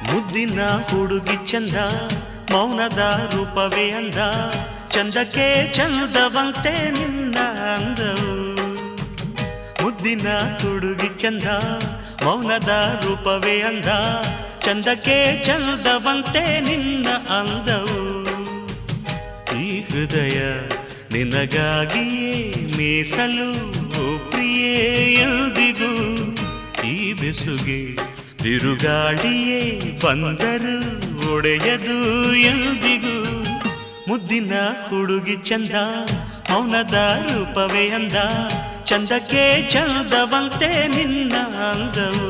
ಮುದ್ದಿನ ಹುಡುಗಿ ಚಂದ ಮೌನದ ರೂಪವೇ ಅಂದ ಚಂದಕ್ಕೆ ಚಂದವಂತೆ ನಿನ್ನ ಅಂದವು ಮುದ್ದಿನ ಹುಡುಗಿ ಚಂದ ಮೌನದ ರೂಪವೇ ಅಂದ ಚಂದಕ್ಕೆ ಚಂದವಂತೆ ನಿನ್ನ ಅಂದವು ಈ ಹೃದಯ ನಿನಗಾಗಿಯೇ ಮೀಸಲು ಪ್ರಿಯೇ ಎಂದಿಗೂ ಈ ಬೆಸುಗೆ ಬಿರುಗಾಳಿಯೇ ಬಂದರು ಒಡೆಯದು ಎಂದಿಗೂ ಮುದ್ದಿನ ಹುಡುಗಿ ಚಂದ ಮೌನದ ರೂಪವೇ ಅಂದ ಚಂದಕ್ಕೆ ಚಂದವಂತೆ ನಿನ್ನ ಅಂದವು